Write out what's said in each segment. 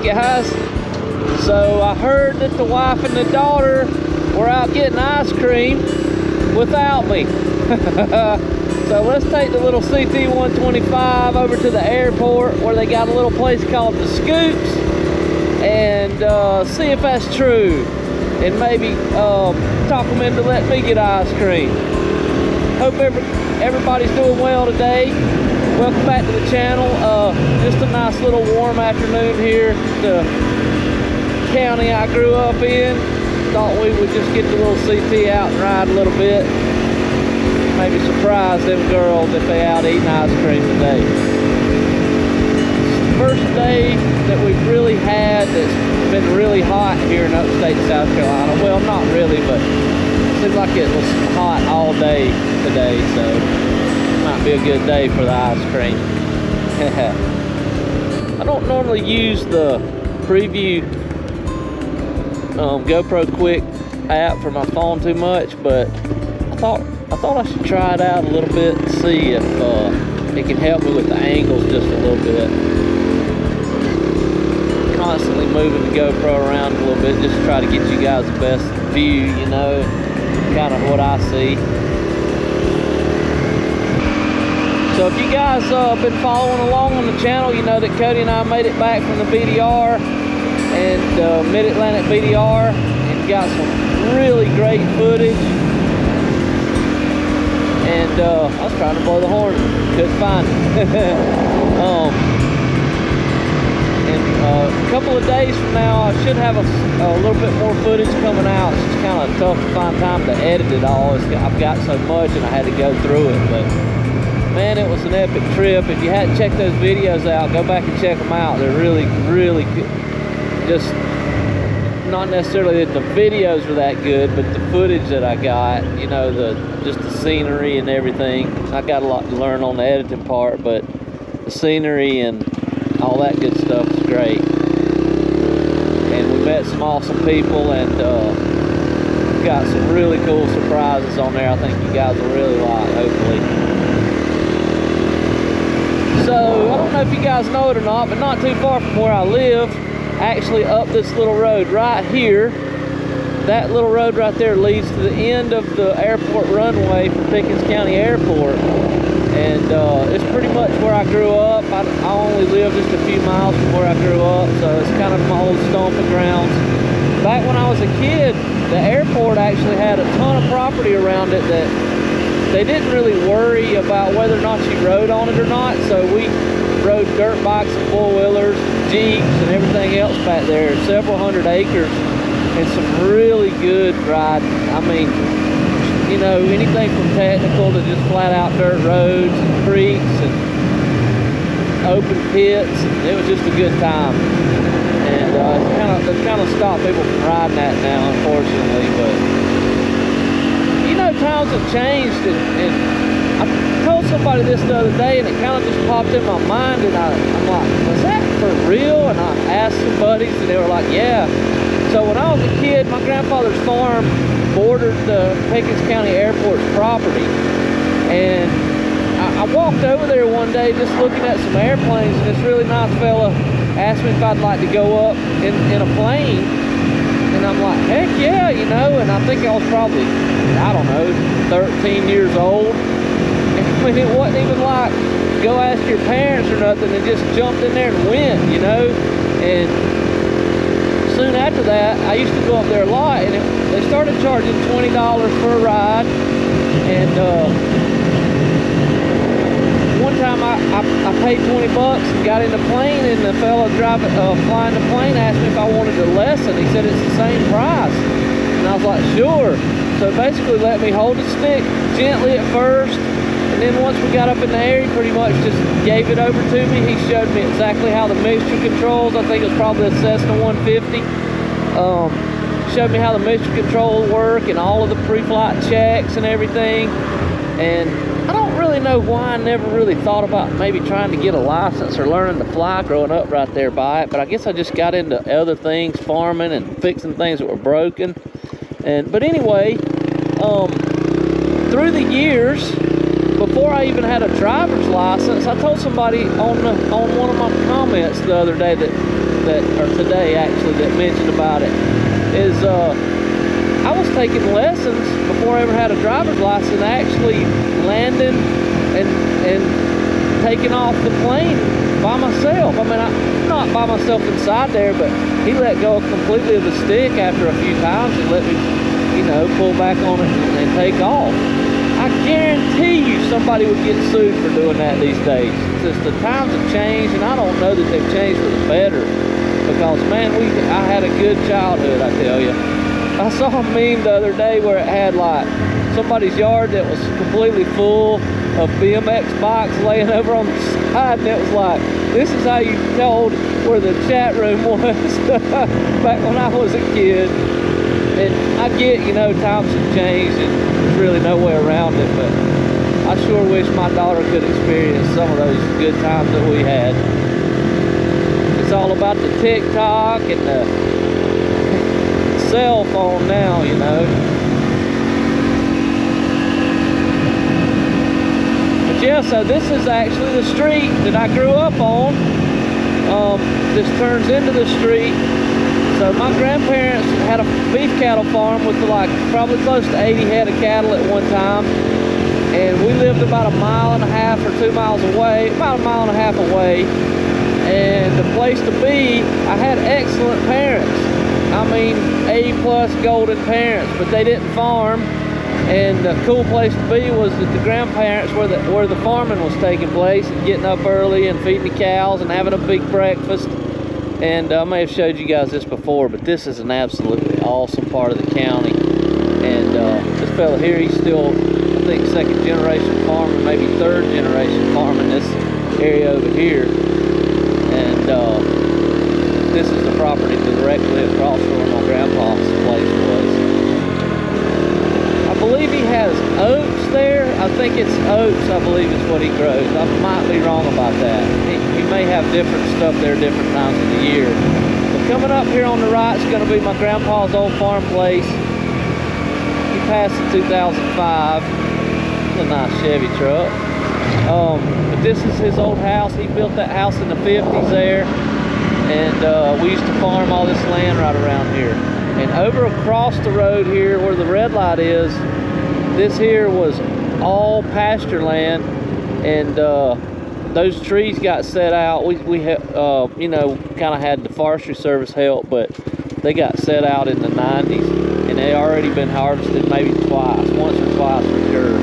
guys. So I heard that the wife and the daughter were out getting ice cream without me. So let's take the little CT-125 over to the airport where they got a little place called the Scoops and see if that's true, and maybe talk them into letting me get ice cream. Hope everybody's doing well today. Welcome back to the channel. Just a nice little warm afternoon here. The county I grew up in. Thought we would just get the little CT out and ride a little bit. Maybe surprise them girls if they out eating ice cream today. It's the first day that we've really had that's been really hot here in upstate South Carolina. Well, not really, but it seemed like it was hot all day today, so it might be a good day for the ice cream. I don't normally use the preview GoPro Quick app for my phone too much, but I thought I should try it out a little bit and see if it can help me with the angles just a little bit. Constantly moving the GoPro around a little bit just to try to get you guys the best view, you know, kind of what I see. So if you guys been following along on the channel, you know that Cody and I made it back from the BDR and Mid-Atlantic BDR and got some really great footage. And I was trying to blow the horn, couldn't find it. And a couple of days from now, I should have a little bit more footage coming out. It's just kind of tough to find time to edit it all. I've got so much and I had to go through it. But man, it was an epic trip. If you hadn't checked those videos out, go back and check them out. They're really, really good. Just not necessarily that the videos were that good, but the footage that I got, you know, just the scenery and everything. I got a lot to learn on the editing part, but the scenery and all that good stuff is great. And we met some awesome people and got some really cool surprises on there I think you guys will really like, hopefully. So, I don't know if you guys know it or not, but not too far from where I live, actually up this little road right here, that little road right there leads to the end of the airport runway for Pickens County Airport. And it's pretty much where I grew up. I only live just a few miles from where I grew up, so it's kind of my old stomping grounds. Back when I was a kid, the airport actually had a ton of property around it that they didn't really worry about whether or not you rode on it or not, so we rode dirt bikes and four-wheelers, Jeeps, and everything else back there. Several hundred acres and some really good riding. I mean, you know, anything from technical to just flat out dirt roads and creeks and open pits. It was just a good time. And it's kind of stopped people from riding that now, unfortunately. But you know, times have changed, and I told somebody this the other day, and it kind of just popped in my mind, and I'm like, was that for real? And I asked some buddies, and they were like, yeah. So when I was a kid, my grandfather's farm bordered the Pickens County Airport's property, and I walked over there one day just looking at some airplanes, and this really nice fella asked me if I'd like to go up in a plane, and I'm like, heck yeah, you know. And I think I was probably, I don't know, 13 years old. And I mean, it wasn't even like go ask your parents or nothing, and just jumped in there and went, you know. And soon after that, I used to go up there a lot, and they started charging $20 for a ride. And one time I paid 20 bucks and got in the plane, and the fella flying the plane asked me if I wanted a lesson. He said it's the same price, and I was like, sure. So basically let me hold the stick gently at first, and then once we got up in the air, he pretty much just gave it over to me. He showed me exactly how the mixture controls, I think it was probably a Cessna 150, showed me how the mixture control work and all of the pre-flight checks and everything. And I don't really know why I never really thought about maybe trying to get a license or learning to fly growing up right there by it, but I guess I just got into other things, farming and fixing things that were broken. But anyway, through the years, before I even had a driver's license, I told somebody on one of my comments the other day that that, or today actually, that mentioned about it, is I was taking lessons before I ever had a driver's license, actually landing and taking off the plane by myself. I mean, not by myself inside there, but he let go completely of the stick after a few times and let me, you know, pull back on it and take off. I guarantee you somebody would get sued for doing that these days. Since the times have changed, and I don't know that they've changed for the better. Because man, I had a good childhood, I tell you. I saw a meme the other day where it had like somebody's yard that was completely full of BMX bikes laying over on the side, and it was like, this is how you told where the chat room was back when I was a kid. And I get, you know, times have changed and there's really no way around it, but I sure wish my daughter could experience some of those good times that we had. It's all about the TikTok and the cell phone now, you know. But yeah, so this is actually the street that I grew up on. This turns into the street. So my grandparents had a beef cattle farm with like probably close to 80 head of cattle at one time. And we lived about 1.5 miles or 2 miles away, about 1.5 miles away. And the place to be, I had excellent parents. I mean, A+ golden parents, but they didn't farm. And the cool place to be was that the grandparents, where the farming was taking place, and getting up early and feeding the cows and having a big breakfast. And I may have showed you guys this before, but this is an absolutely awesome part of the county. And this fella here, he's still, I think, 2nd generation farming, maybe 3rd generation farming this area over here. And this is the property directly across from where my grandpa's place was. I believe he has oats there. I think it's oats, I believe is what he grows. I might be wrong about that. He may have different stuff there different times of the year. But coming up here on the right is going to be my grandpa's old farm place. He passed in 2005. It's a nice Chevy truck. But this is his old house. He built that house in the 50s there. And we used to farm all this land right around here. And over across the road here where the red light is, this here was all pasture land. And those trees got set out. We you know, kind of had the Forestry Service help, but they got set out in the 90s. And they already been harvested maybe twice, once or twice for sure.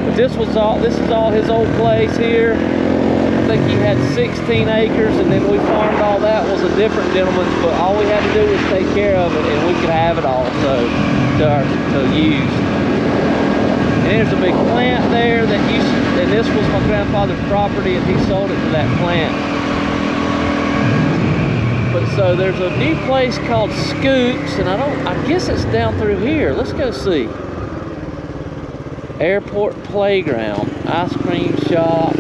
But this is all his old place here. I think he had 16 acres, and then we farmed all that. Was a different gentleman's, but all we had to do was take care of it, and we could have it all to use. And there's a big plant there that used to, and this was my grandfather's property, and he sold it to that plant. But so there's a new place called Scoops, and I guess it's down through here. Let's go see. Airport Playground, ice cream shop.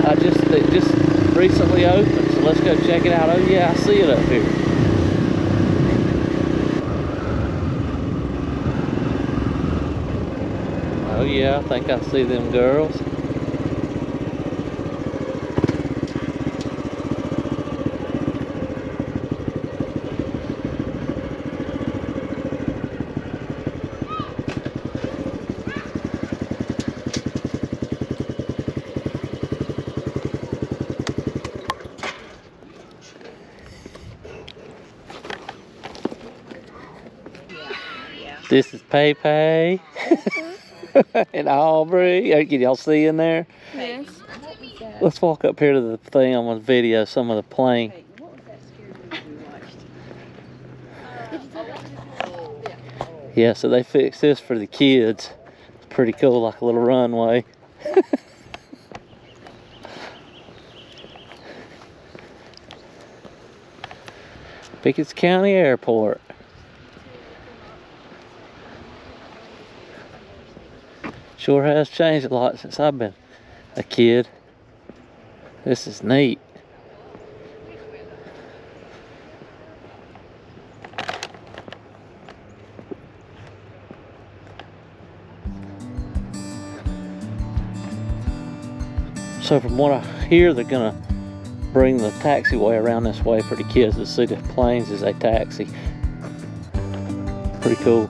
It just recently opened, so let's go check it out. Oh yeah, I see it up here. Oh yeah, I think I see them girls. This is Pei and Aubrey. Can y'all see in there? Yes. Let's walk up here to the thing. I'm gonna video some of the plane. Yeah, so they fixed this for the kids. It's pretty cool, like a little runway. Pickens County Airport. Sure has changed a lot since I've been a kid. This is neat. So from what I hear, they're gonna bring the taxiway around this way for the kids to see the planes as they taxi. Pretty cool.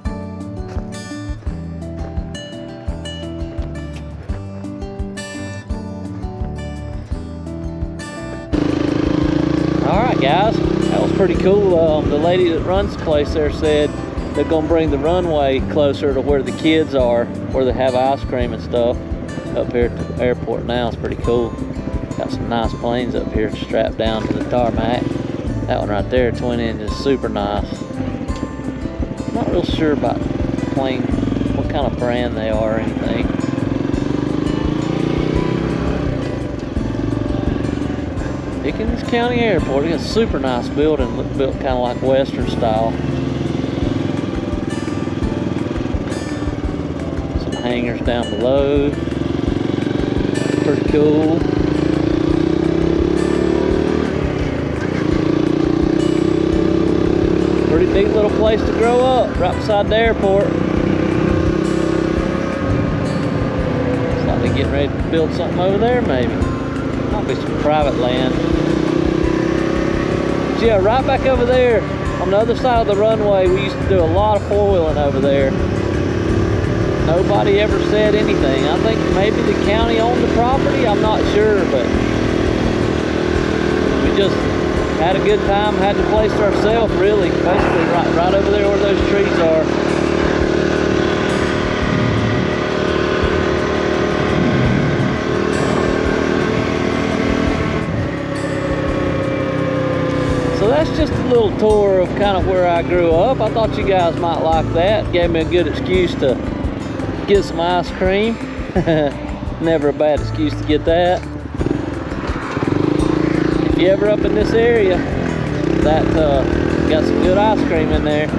Alright guys, that was pretty cool. The lady that runs the place there said they're gonna bring the runway closer to where the kids are, where they have ice cream and stuff up here at the airport now. It's pretty cool. Got some nice planes up here strapped down to the tarmac. That one right there, twin engine, super nice. Not real sure about the plane, what kind of brand they are or anything. Pickens County Airport. It's a super nice building, built kind of like Western style. Some hangars down below. Pretty cool. Pretty neat little place to grow up, right beside the airport. Looks like they're getting ready to build something over there, maybe. Might be some private land. But yeah, right back over there, on the other side of the runway, we used to do a lot of four-wheeling over there. Nobody ever said anything. I think maybe the county owned the property, I'm not sure, but we just had a good time, had the place to ourselves, really. Basically right over there where those trees are. So that's just a little tour of kind of where I grew up. I thought you guys might like that. Gave me a good excuse to get some ice cream. Never a bad excuse to get that. If you're ever up in this area, that got some good ice cream in there.